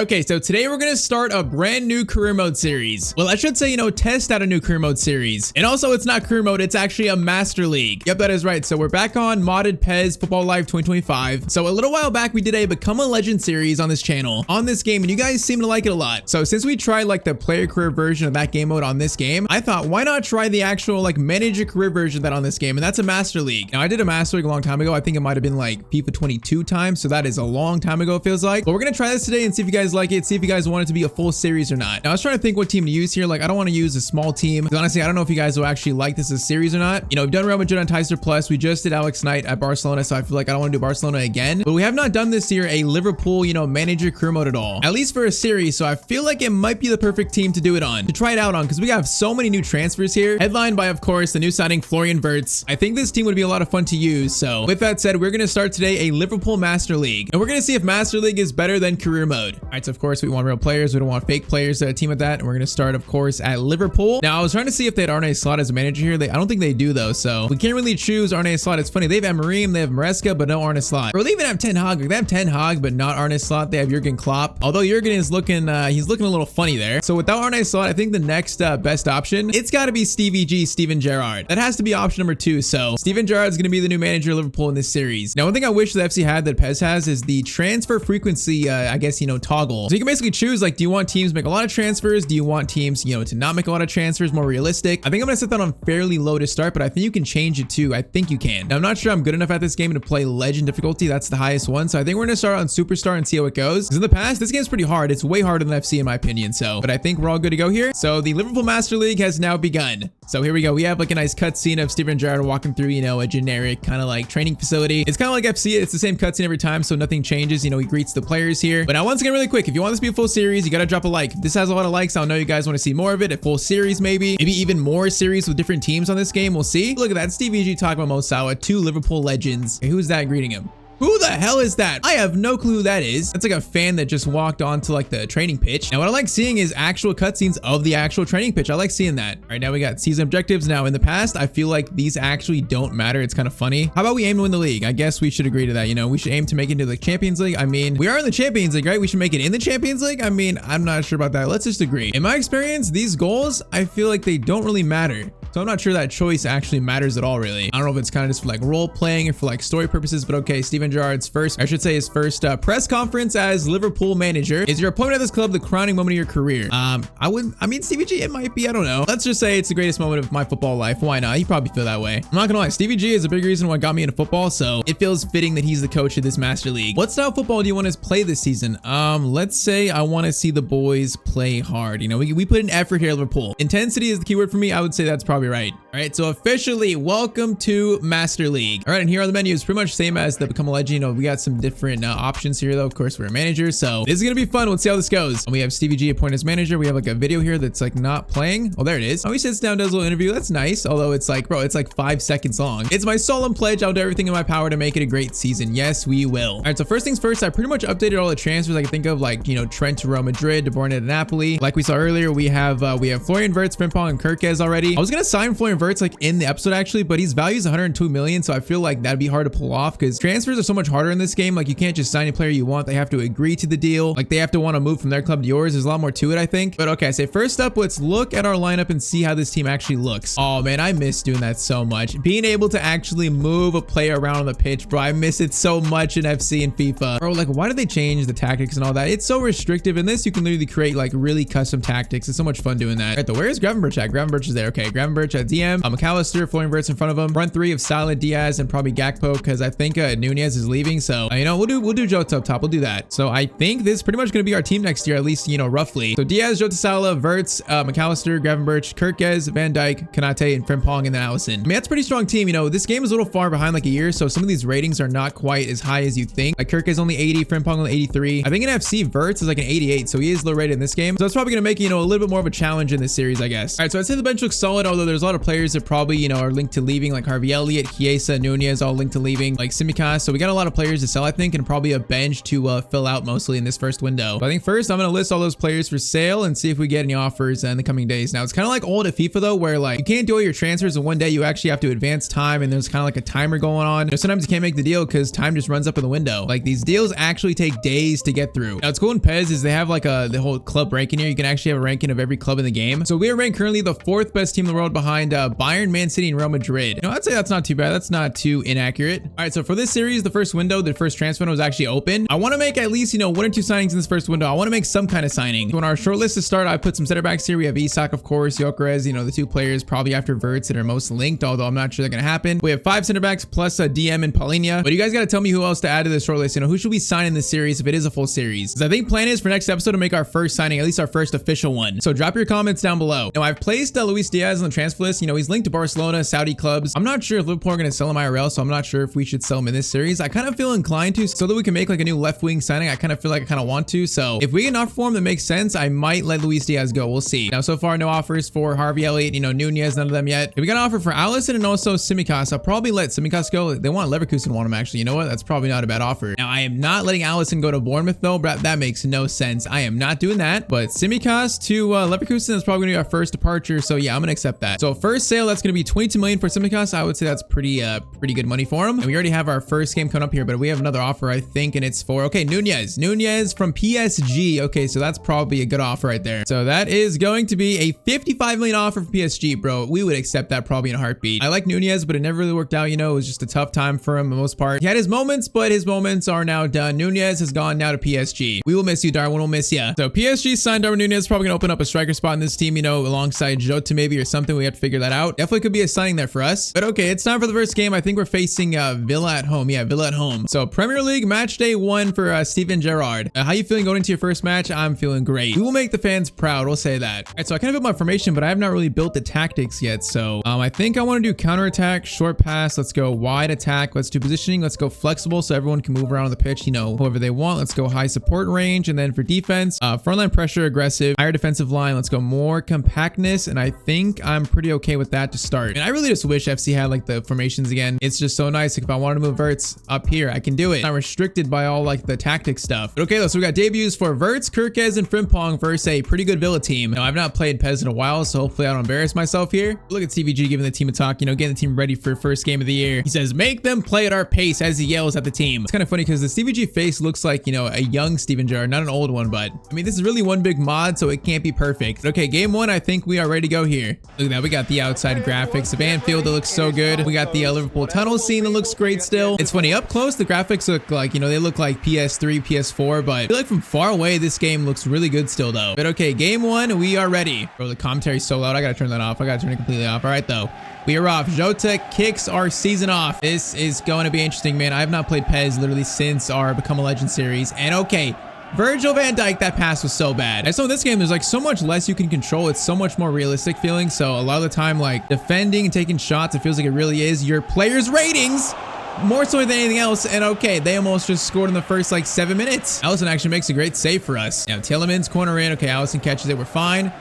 Okay, so today we're gonna start a brand new career mode series. Well, I should say, test out a new career mode series. And also, it's not career mode, it's actually a Master League. Yep, that is right. So we're back on modded PES Football Live 2025. So a little while back, we did a Become a Legend series on this channel, on this game, and you guys seem to like it a lot. So since we tried like the player career version of that game mode on this game, I thought, why not try the actual like manager career version of that on this game? And that's a Master League. Now, I did a Master League a long time ago. I think it might have been like FIFA 22 times. So that is a long time ago, it feels like. But we're gonna try this today and see if you guys like it, see if you guys want it to be a full series or not. Now, I was trying to think what team to use here. Like, I don't want to use a small team, because honestly, I don't know if you guys will actually like this as a series or not. We've done Real Madrid on Tyztir Plus. We just did Alex Knight at Barcelona, so I feel like I don't want to do Barcelona again. But we have not done this year a Liverpool, manager career mode at all, at least for a series. So I feel like it might be the perfect team to do it on, to try it out on, because we have so many new transfers here, headlined by, of course, the new signing Florian Wirtz. I think this team would be a lot of fun to use. So with that said, we're going to start today a Liverpool Master League, and we're going to see if Master League is better than career mode. All right, so of course we want real players. We don't want fake players to team with that. And we're going to start, of course, at Liverpool. Now, I was trying to see if they had Arne Slot as a manager here. I don't think they do, though. So we can't really choose Arne Slot. It's funny. They have Amorim, they have Maresca, but no Arne Slot. Or they even have Ten Hag. They have Ten Hag, but not Arne Slot. They have Jurgen Klopp. Although Jurgen is looking, he's looking a little funny there. So without Arne Slot, I think the next best option, it's got to be Stevie G, Steven Gerrard. That has to be option number 2. So Steven Gerrard is going to be the new manager of Liverpool in this series. Now, one thing I wish the FC had that PES has is the transfer frequency, I guess, toggle. So you can basically choose, like, do you want teams to make a lot of transfers? Do you want teams, to not make a lot of transfers, more realistic? I think I'm going to set that on fairly low to start, but I think you can change it too. I think you can. Now, I'm not sure I'm good enough at this game to play legend difficulty. That's the highest one. So I think we're going to start on superstar and see how it goes. Because in the past, this game's pretty hard. It's way harder than FC in my opinion. But I think we're all good to go here. So the Liverpool Master League has now begun. So here we go. We have like a nice cutscene of Steven Gerrard walking through, a generic kind of like training facility. It's kind of like FC. It's the same cutscene every time, so nothing changes. He greets the players here. But now, once again, really quick, if you want this to be a full series, you got to drop a like. If this has a lot of likes, I'll know you guys want to see more of it. A full series, maybe even more series with different teams on this game. We'll see. Look at that. Stevie G talking about Mo Salah, 2 Liverpool legends. Hey, who's that greeting him? Who the hell is that? I have no clue who that is. That's like a fan that just walked onto like the training pitch. Now, what I like seeing is actual cutscenes of the actual training pitch. I like seeing that. All right, now we got season objectives. Now, in the past, I feel like these actually don't matter. It's kind of funny. How about we aim to win the league? I guess we should agree to that. We should aim to make it into the Champions League. I mean, we are in the Champions League, right? We should make it in the Champions League. I mean, I'm not sure about that. Let's just agree. In my experience, these goals, I feel like they don't really matter. So I'm not sure that choice actually matters at all, really. I don't know if it's kind of just for like role playing or for like story purposes, but okay, Steven Gerrard's first, I should say his first press conference as Liverpool manager. Is your appointment at this club the crowning moment of your career? I mean, Stevie G, it might be, I don't know. Let's just say it's the greatest moment of my football life. Why not? You probably feel that way. I'm not gonna lie, Stevie G is a big reason what got me into football, so it feels fitting that he's the coach of this Master League. What style of football do you want to play this season? Let's say I want to see the boys play hard. We put an effort here at Liverpool. Intensity is the keyword for me. I would say that's probably right. All right, so officially, welcome to Master League. All right, and here on the menu is pretty much same as the Become a Legend. We got some different options here, though. Of course, we're a manager, so this is gonna be fun. Let's see how this goes. And we have Stevie G appointed as manager. We have like a video here that's like not playing. Oh, there it is. Oh, he sits down, does a little interview. That's nice. Although it's like, bro, it's like 5 seconds long. It's my solemn pledge. I'll do everything in my power to make it a great season. Yes, we will. All right, so first things first, I pretty much updated all the transfers I can think of, like, Trent to Real Madrid, De Bruyne to Napoli. Like we saw earlier, we have Florian Wirtz, Frimpong, and Kirkez already. I was gonna sign Florian Wirtz like in the episode actually, but his value is 102 million, so I feel like that'd be hard to pull off because transfers are so much harder in this game. Like, you can't just sign a player you want. They have to agree to the deal. Like, they have to want to move from their club to yours. There's a lot more to it, I think. But okay, so first up, let's look at our lineup and see how this team actually looks. Oh man, I miss doing that so much. Being able to actually move a player around on the pitch, bro. I miss it so much in FC and FIFA. Bro, like, why did they change the tactics and all that? It's so restrictive. In this, you can literally create like really custom tactics. It's so much fun doing that. Right, where is Gravenberch at? Gravenberch is there. Okay, Gravenberch at DM. McAllister, Florian Wirtz in front of him. Front 3 of Salah, Diaz, and probably Gakpo, because I think Nunez is leaving. So we'll do Jota up top. We'll do that. So I think this is pretty much going to be our team next year, at least roughly. So Diaz, Jota, Salah, Wirtz, McAllister, Gravenberch, Kirkez, Van Dijk, Konate, and Frimpong, and then Alisson. I mean, that's a pretty strong team. This game is a little far behind like a year, so some of these ratings are not quite as high as you think. Like Kirkez only 80, Frimpong only 83. I think in FC Wirtz is like an 88, so he is low rated in this game. So that's probably going to make a little bit more of a challenge in this series, I guess. All right, so I'd say the bench looks solid, although there's a lot of players that probably, you know, are linked to leaving, like Harvey Elliott, Chiesa, Nunez, all linked to leaving, like Tsimikas. So we got a lot of players to sell, I think, and probably a bench to fill out mostly in this first window. So I think first I'm going to list all those players for sale and see if we get any offers in the coming days. Now, it's kind of like old at FIFA though, where like you can't do all your transfers in one day. You actually have to advance time, and there's kind of like a timer going on. You know, sometimes you can't make the deal because time just runs up in the window. Like these deals actually take days to get through. Now, what's cool in PES is they have like the whole club ranking here. You can actually have a ranking of every club in the game. So we are ranked currently the 4th best team in the world behind Bayern, Man City, and Real Madrid. You know, I'd say that's not too bad. That's not too inaccurate. All right, so for this series, the first window, the first transfer window was actually open. I want to make at least, you know, 1 or 2 signings in this first window. I want to make some kind of signing. So when our short list is started, I put some center backs here. We have Isak, of course, Gyökeres, you know, the 2 players probably after Verts that are most linked, although I'm not sure they're going to happen. We have 5 center backs plus a DM and Paulinho. But you guys got to tell me who else to add to this short list. You know, who should we sign in this series if it is a full series? Because I think plan is for next episode to make our first signing, at least our first official one. So drop your comments down below. Now, I've placed Luis Diaz on the transfer list. You know, he's linked to Barcelona, Saudi clubs. I'm not sure if Liverpool are going to sell him IRL, so I'm not sure if we should sell him in this series. I kind of feel inclined to, so that we can make like a new left wing signing. I kind of feel like I kind of want to. So if we get an offer for him that makes sense, I might let Luis Diaz go. We'll see. Now, so far, no offers for Harvey Elliott, you know, Nunez, none of them yet. If we got an offer for Alisson and also Tsimikas, I'll probably let Tsimikas go. They want Leverkusen want him, actually. You know what? That's probably not a bad offer. Now, I am not letting Alisson go to Bournemouth, though. That makes no sense. I am not doing that. But Tsimikas to Leverkusen is probably going to be our first departure. So yeah, I'm going to accept that. So first sale, that's going to be 22 million for Tsimikas. I would say that's pretty good money for him. And we already have our first game coming up here, but we have another offer, I think, and it's for, okay, Nunez from PSG. Okay, so that's probably a good offer right there. So that is going to be a 55 million offer for PSG, bro. We would accept that probably in a heartbeat. I like Nunez, but it never really worked out. You know, it was just a tough time for him for the most part. He had his moments, but his moments are now done. Nunez has gone now to PSG. We will miss you, Darwin. We'll miss you. So PSG signed Darwin Nunez, probably gonna open up a striker spot in this team, you know, alongside Jota maybe or something. We have to figure that out. Definitely could be a signing there for us. But okay, it's time for the first game. I think we're facing Villa at home. Yeah, Villa at home. So Premier League match day 1 for Steven Gerrard. How you feeling going into your first match? I'm feeling great. We will make the fans proud. We'll say that. All right, so I kind of built my formation, but I have not really built the tactics yet. So I think I want to do counter attack, short pass. Let's go wide attack. Let's do positioning. Let's go flexible so everyone can move around on the pitch, you know, however they want. Let's go high support range. And then for defense, frontline pressure, aggressive, higher defensive line. Let's go more compactness. And I think I'm pretty okay with that to start. And I really just wish FC had like the formations again. It's just so nice. Like if I wanted to move Verts up here, I can do it. I'm restricted by all like the tactic stuff. But okay, so we got debuts for Verts, Kirkez, and Frimpong versus a pretty good Villa team. Now, I've not played PES in a while, so hopefully I don't embarrass myself here. Look at CVG giving the team a talk, you know, getting the team ready for first game of the year. He says, make them play at our pace as he yells at the team. It's kind of funny because the CVG face looks like, you know, a young Steven Gerrard, not an old one, but I mean, this is really one big mod, so it can't be perfect. But okay, game 1, I think we are ready to go here. Look at that. We got the outside graphics of Anfield that looks so good. We got the Liverpool tunnel scene that looks great still. It's funny, up close, the graphics look like, you know, they look like PS3, PS4, but I feel like from far away, this game looks really good still though. But okay, game 1, we are ready. Bro, the commentary's so loud. I gotta turn that off. I gotta turn it completely off. All right, though. We are off. Jota kicks our season off. This is going to be interesting, man. I have not played PES literally since our Become a Legend series. And okay, Virgil van Dijk, that pass was so bad. I saw in this game, there's like so much less you can control. It's so much more realistic feeling. So a lot of the time, like defending and taking shots, it feels like it really is your players' ratings. More so than anything else. And okay, they almost just scored in the first like 7 minutes. Alisson actually makes a great save for us. Now Tielemans corner in. Okay, Alisson catches it. We're fine.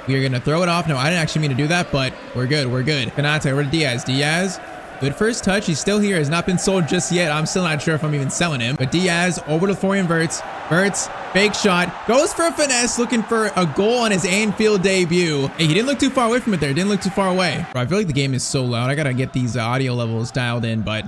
We are going to throw it off. No, I didn't actually mean to do that, but we're good. We're good. Konate over to Diaz. Diaz, good first touch. He's still here. Has not been sold just yet. I'm still not sure if I'm even selling him. But Diaz over to Florian Wirtz. Wirtz, fake shot. Goes for a finesse, looking for a goal on his Anfield debut. Hey, he didn't look too far away from it there. Didn't look too far away. Bro, I feel like the game is so loud. I got to get these audio levels dialed in, but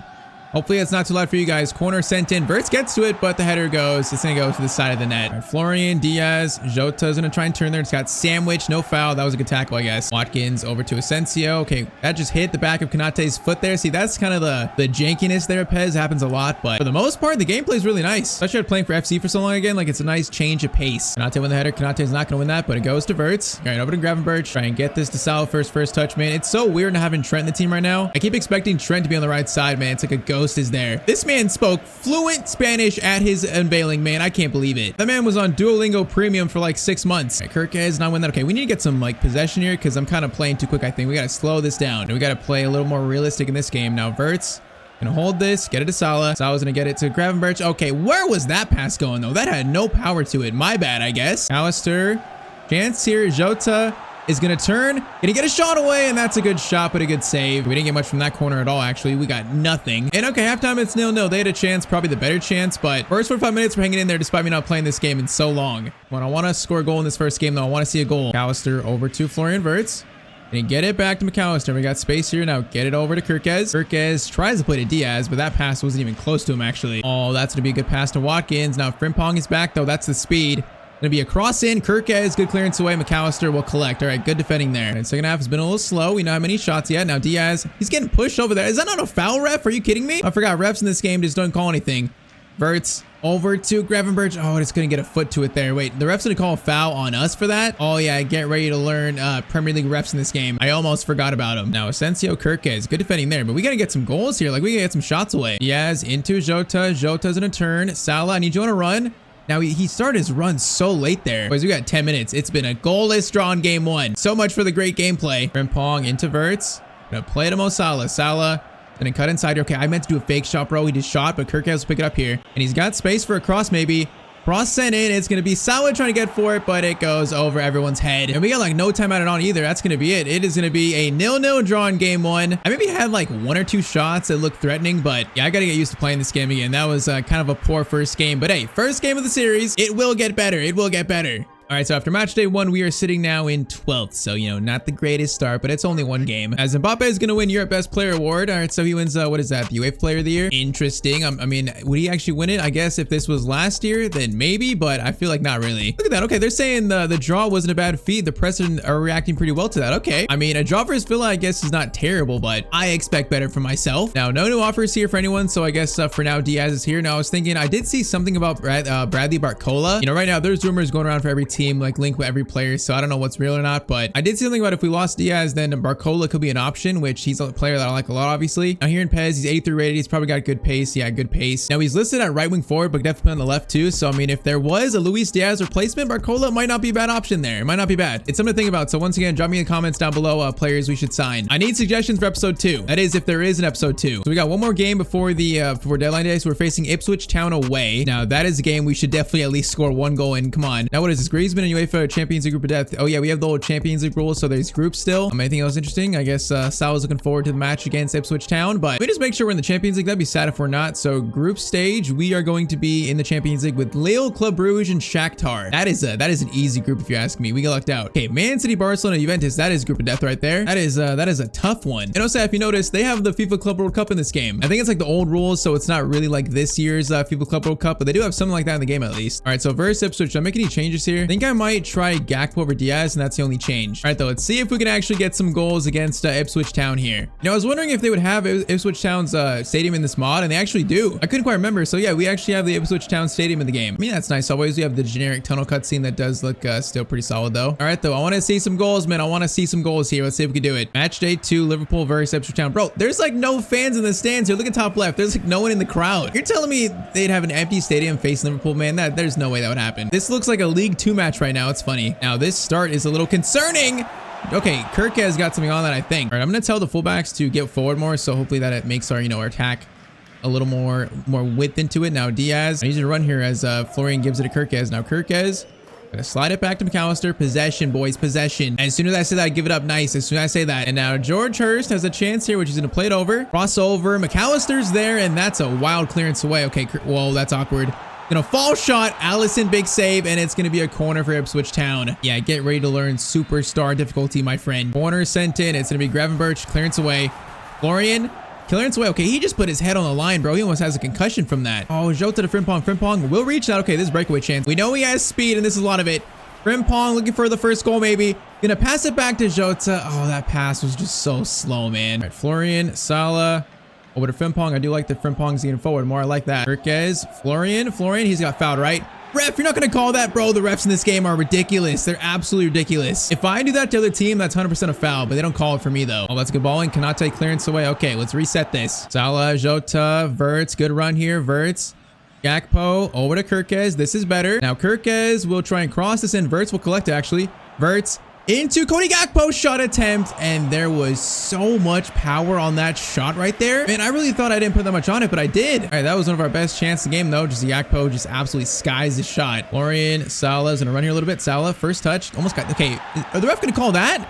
hopefully it's not too loud for you guys. Corner sent in. Wirtz gets to it, but the header goes. It's going to go to the side of the net. All right, Florian, Diaz, Jota's going to try and turn there. It's got sandwich. No foul. That was a good tackle, I guess. Watkins over to Asensio. Okay, that just hit the back of Konate's foot there. See, that's kind of the jankiness there at PES. Happens a lot, but for the most part, the gameplay is really nice. Especially playing for FC for so long again. Like, it's a nice change of pace. Konate win the header. Konate's not going to win that, but it goes to Wirtz. All right, over to Gravenberch. Try and get this to Sal first touch, man. It's so weird not having Trent in the team right now. I keep expecting Trent to be on the right side, man. It's like a ghost is there. This man spoke fluent Spanish at his unveiling, man. I can't believe it. That man was on Duolingo Premium for like 6 months. Right, Kirkez not win that. Okay, we need to get some like possession here because I'm kind of playing too quick, I think. We got to slow this down. And we got to play a little more realistic in this game. Now, Wirtz gonna hold this, get it to Salah. Salah's gonna get it to Gravenberch. Okay, where was that pass going though? That had no power to it. My bad, I guess. Alistair, chance here. Jota is going to turn. Gonna get a shot away, and that's a good shot, but a good save. We didn't get much from that corner at all, actually. We got nothing. And okay, halftime, it's 0-0. They had a chance, probably the better chance, but first 45 minutes, we're hanging in there despite me not playing this game in so long. When I want to score a goal in this first game, though, I want to see a goal. McAllister over to Florian Wirtz. And get it back to McAllister. We got space here. Now get it over to Kirkez. Kirkez tries to play to Diaz, but that pass wasn't even close to him, actually. Oh, that's going to be a good pass to Watkins. Now Frimpong is back, though. That's the speed. Gonna be a cross in. Kirkez, good clearance away. McAllister will collect. All right, good defending there. And second half has been a little slow. We don't have many shots yet. Now Diaz, he's getting pushed over there. Is that not a foul, ref? Are you kidding me? I forgot refs in this game just don't call anything. Wirtz over to Gravenberch. Oh, it's gonna get a foot to it there. Wait, the ref's gonna call a foul on us for that? Oh yeah, get ready to learn Premier League refs in this game. I almost forgot about him. Now Asensio, Kirkez, good defending there, but we gotta get some goals here. Like we gotta get some shots away. Diaz into Jota. Jota's in a turn. Salah, I need you on a run. Now, he started his run so late there. Boys, we got 10 minutes. It's been a goalless draw in game one. So much for the great gameplay. Frimpong into Wirtz. Gonna play to Mo Salah. Salah gonna cut inside here. Okay, I meant to do a fake shot, bro. He just shot, but Kirkez will pick it up here. And he's got space for a cross, maybe. Cross sent in. It's gonna be Salah trying to get for it, but it goes over everyone's head. And we got like no time added on either. That's gonna be it. It is gonna be a 0-0 draw in game one. I maybe had like 1 or 2 shots that looked threatening, but yeah, I gotta get used to playing this game again. That was kind of a poor first game, but hey, first game of the series. It will get better. It will get better. All right, so after match day 1, we are sitting now in 12th. So, you know, not the greatest start, but it's only 1 game. As Mbappe is going to win Europe Best Player Award. All right, so he wins, what is that? The UEFA Player of the Year? Interesting. I mean, would he actually win it? I guess if this was last year, then maybe, but I feel like not really. Look at that. Okay, they're saying the draw wasn't a bad feat. The President are reacting pretty well to that. Okay. I mean, a draw versus Villa, I guess, is not terrible, but I expect better for myself. Now, no new offers here for anyone, so I guess for now, Diaz is here. Now, I was thinking, I did see something about Bradley Barcola. You know, right now, there's rumors going around for every team, like linked with every player, so I don't know what's real or not, but I did see something about if we lost Diaz, then Barcola could be an option, which he's a player that I like a lot, obviously. Now here in Pez, he's 83 rated. He's probably got good pace. Yeah, good pace. Now he's listed at right wing forward, but definitely on the left too. So I mean, if there was a Luis Diaz replacement, Barcola might not be a bad option there. It might not be bad. It's something to think about. So once again, drop me in the comments down below players we should sign. I need suggestions for episode 2. That is, if there is an episode 2. So we got one more game before the before deadline day. So we're facing Ipswich Town away. Now that is a game we should definitely at least score 1 goal in. Come on. Now what is this? Griezmann and UEFA Champions League group of death. Oh yeah, we have the old Champions League rules, so there's groups still. Anything else interesting? I guess Sal is looking forward to the match against Ipswich Town, but we just make sure we're in the Champions League. That'd be sad if we're not. So group stage, we are going to be in the Champions League with Lille, Club Brugge, and Shakhtar. That is an easy group if you ask me. We get lucked out. Okay, Man City, Barcelona, Juventus. That is group of death right there. That is a tough one. And also, if you notice, they have the FIFA Club World Cup in this game. I think it's like the old rules, so it's not really like this year's FIFA Club World Cup, but they do have something like that in the game at least. All right, so versus Ipswich, should I make any changes here? I think I might try Gakpo over Diaz, and that's the only change. All right, though, let's see if we can actually get some goals against Ipswich Town here. Now, I was wondering if they would have Ipswich Town's stadium in this mod, and they actually do. I couldn't quite remember. So yeah, we actually have the Ipswich Town stadium in the game. I mean, that's nice. Always we have the generic tunnel cutscene that does look still pretty solid though. All right, though, I want to see some goals, man. I want to see some goals here. Let's see if we can do it. Match day 2, Liverpool versus Ipswich Town. Bro, there's like no fans in the stands here. Look at top left. There's like no one in the crowd. You're telling me they'd have an empty stadium facing Liverpool, man? There's no way that would happen. This looks like a League 2 match right now. It's funny. Now, this start is a little concerning. Okay, Kirk has got something on that, I think. All right, I'm going to tell the fullbacks to get forward more, so hopefully that it makes our, our attack a little more width into it. Now, Diaz, I need you to run here as Florian gives it to Kirkez. Now, Kirkez, gonna slide it back to McAllister. Possession, boys, possession. As soon as I say that, I give it up nice. As soon as I say that. And now George Hurst has a chance here, which is gonna play it over. Crossover. McAllister's there, and that's a wild clearance away. Okay, whoa, that's awkward. Gonna fall shot. Allison, big save, and it's gonna be a corner for Ipswich Town. Yeah, get ready to learn superstar difficulty, my friend. Corner sent in. It's gonna be Gravenberch. Clearance away. Florian. Clearance away. Okay, he just put his head on the line, bro. He almost has a concussion from that. Oh, Jota to Frimpong. Frimpong will reach that. Okay, this is breakaway chance. We know he has speed, and this is a lot of it. Frimpong looking for the first goal, maybe. Gonna pass it back to Jota. Oh, that pass was just so slow, man. All right, Florian, Salah. Over to Frimpong. I do like that Frimpong's getting forward more. I like that. Kirkez, Florian, he's got fouled, right? Ref, you're not going to call that, bro. The refs in this game are ridiculous. They're absolutely ridiculous. If I do that to the other team, that's 100% a foul, but they don't call it for me, though. Oh, that's a good ball in. Cannot take clearance away. Okay, let's reset this. Salah, Jota, Wirtz. Good run here. Wirtz. Gakpo. Over to Kirkez. This is better. Now, Kirkez will try and cross this in. Wirtz will collect it, actually. Wirtz into Cody Gakpo shot attempt, and there was so much power on that shot right there. Man, I really thought I didn't put that much on it, but I did. All right, that was one of our best chances in the game, though. Just Gakpo just absolutely skies the shot. Florian, Salah's gonna run here a little bit. Salah, first touch, almost got, okay, are the ref gonna call that?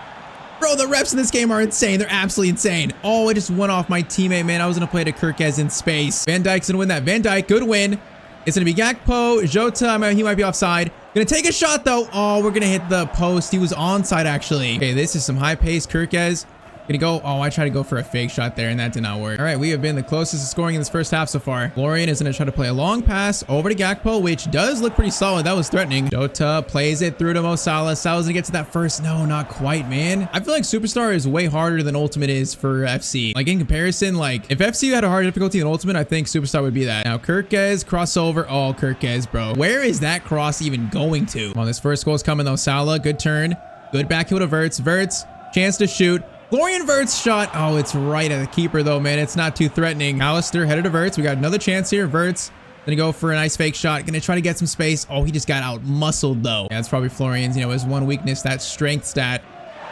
Bro, the refs in this game are insane. They're absolutely insane. Oh, I just went off my teammate, man. I was gonna play to Kirkez in space. Van Dijk's gonna win that. Van Dijk, good win. It's gonna be Gakpo, Jota, he might be offside. Gonna take a shot though. Oh, we're gonna hit the post. He was onside actually. Okay, this is some high pace. Kirkez gonna go. Oh, I tried to go for a fake shot there and that did not work. All right, we have been the closest to scoring in this first half so far. Florian is gonna try to play a long pass over to Gakpo, which does look pretty solid. That was threatening. Jota plays it through to Mo Salah. Salah's gonna get to that first. No, not quite, man. I feel like Superstar is way harder than Ultimate is for FC. Like in comparison, like if FC had a harder difficulty than Ultimate, I think Superstar would be that. Now Kirkez crossover. Oh, Kirkez, bro. Where is that cross even going to? Well, this first goal is coming though. Salah, good turn. Good back heel to Wirtz. Wirtz, chance to shoot. Florian Wirtz shot. Oh, it's right at the keeper though, man. It's not too threatening. Alistair headed to Wirtz. We got another chance here. Wirtz gonna go for a nice fake shot. Gonna try to get some space. Oh, he just got out muscled though. Yeah, that's probably Florian's, you know, his one weakness, that strength stat.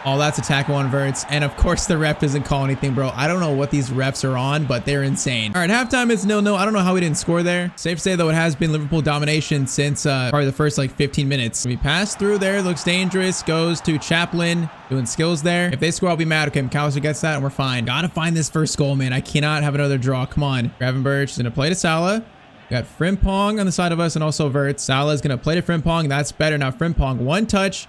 Oh, that's a tackle on Wirtz. And of course the ref doesn't call anything, bro. I don't know what these refs are on, but they're insane. All right, halftime is 0-0. I don't know how we didn't score there. Safe to say though, it has been Liverpool domination since probably the first like 15 minutes. We pass through there, looks dangerous, goes to Chaplin, doing skills there. If they score, I'll be mad. Okay, McAllister gets that and we're fine. Gotta find this first goal, man. I cannot have another draw. Come on. Gravenberch is gonna play to Salah. We got Frimpong on the side of us and also Wirtz. Salah is gonna play to Frimpong. That's better. Now Frimpong, one touch.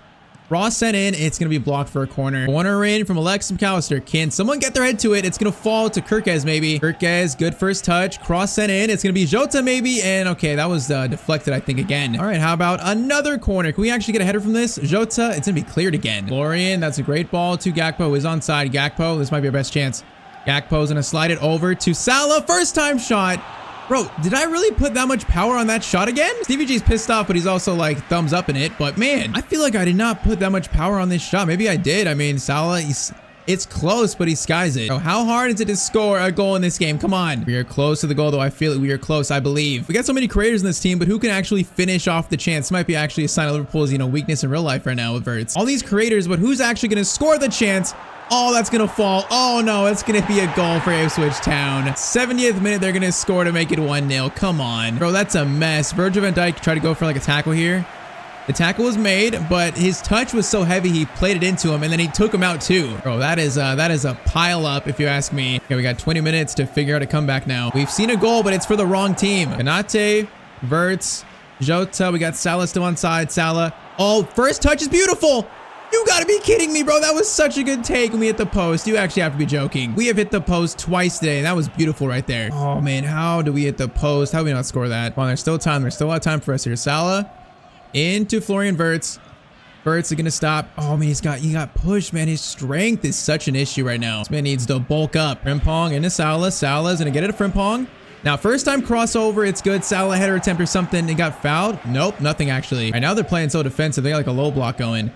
Cross sent in. It's going to be blocked for a corner. Corner in from Alexis McAllister. Can someone get their head to it? It's going to fall to Kirkez maybe. Kirkez, good first touch. Cross sent in. It's going to be Jota maybe. And okay, that was deflected, I think, again. All right, how about another corner? Can we actually get a header from this? Jota, it's going to be cleared again. Florian, that's a great ball to Gakpo. Is onside. Gakpo, this might be our best chance. Gakpo's going to slide it over to Salah. First time shot. Bro, did I really put that much power on that shot again? Stevie G's pissed off, but he's also like thumbs up in it. But man, I feel like I did not put that much power on this shot. Maybe I did. I mean, Salah, it's close, but he skies it. So how hard is it to score a goal in this game? Come on. We are close to the goal, though. I feel it. We are close, I believe. We got so many creators in this team, but who can actually finish off the chance? This might be actually a sign of Liverpool's, you know, weakness in real life right now with Wirtz. All these creators, but who's actually going to score the chance? Oh, that's going to fall. Oh, no, it's going to be a goal for Ipswich Town. 70th minute, they're going to score to make it 1-0. Come on. Bro, that's a mess. Virgil van Dijk tried to go for like a tackle here. The tackle was made, but his touch was so heavy, he played it into him, and then he took him out too. Bro, that is a pile up, if you ask me. Okay, we got 20 minutes to figure out a comeback now. We've seen a goal, but it's for the wrong team. Kanate, Wirtz, Jota. We got Salah still on side. Salah. Oh, first touch is beautiful. You gotta be kidding me, bro. That was such a good take when we hit the post. You actually have to be joking. We have hit the post twice today, and that was beautiful right there. Oh, man, how do we hit the post? How do we not score that? Come on, there's still time. There's still a lot of time for us here. Salah into Florian Wirtz. Wirtz is gonna stop. Oh, man, he got pushed, man. His strength is such an issue right now. This man needs to bulk up. Frimpong into Salah. Salah's gonna get it to Frimpong. Now, first time crossover, it's good. Salah header attempt or something. It got fouled. Nope, nothing actually. Right now, they're playing so defensive. They got like a low block going.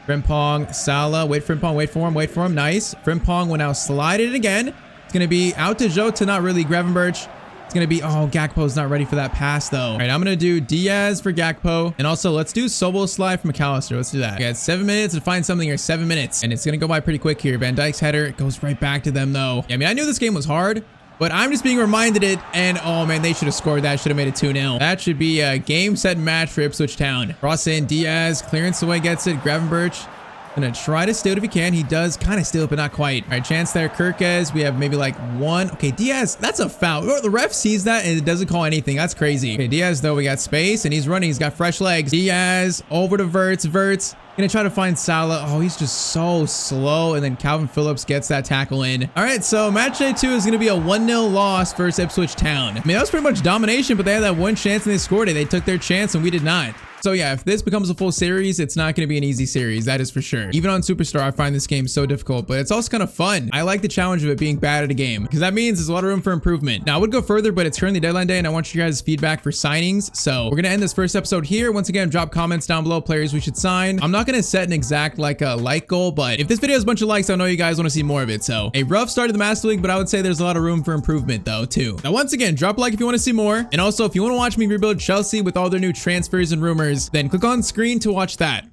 Frimpong, Salah, wait Frimpong, wait for him, nice. Frimpong will now slide it again. It's going to be out to Jota, not really. Gravenberch. It's going to be, oh, Gakpo's not ready for that pass though. All right, I'm going to do Diaz for Gakpo. And also, let's do Sobol slide from McAllister. Let's do that. We got 7 minutes to find something here, 7 minutes. And it's going to go by pretty quick here. Van Dijk's header, it goes right back to them though. Yeah, I mean, I knew this game was hard, but I'm just being reminded it, and oh man, they should have scored that. Should have made it 2-0. That should be a game, set, match for Ipswich Town. Cross in, Diaz, clearance away, gets it. Gravenberch gonna try to steal it if he can. He does kind of steal it, but not quite. All right, chance there. Kirkez, we have maybe like one. Okay, Diaz, that's a foul. The ref sees that and it doesn't call anything. That's crazy. Okay, Diaz though, we got space and he's running. He's got fresh legs. Diaz over to Wirtz. Wirtz gonna try to find Salah. Oh, he's just so slow. And then Calvin Phillips gets that tackle in. All right, so match day 2 is gonna be a 1-0 loss versus Ipswich Town. I mean, that was pretty much domination, but they had that one chance and they scored it. They took their chance and we did not. So yeah, if this becomes a full series, it's not going to be an easy series. That is for sure. Even on Superstar, I find this game so difficult, but it's also kind of fun. I like the challenge of it being bad at a game because that means there's a lot of room for improvement. Now I would go further, but it's currently deadline day and I want you guys' feedback for signings. So we're going to end this first episode here. Once again, drop comments down below, players we should sign. I'm not going to set an exact like a like goal, but if this video has a bunch of likes, I know you guys want to see more of it. So a rough start to the Master League, but I would say there's a lot of room for improvement though too. Now once again, drop a like if you want to see more. And also if you want to watch me rebuild Chelsea with all their new transfers and rumors, then click on screen to watch that.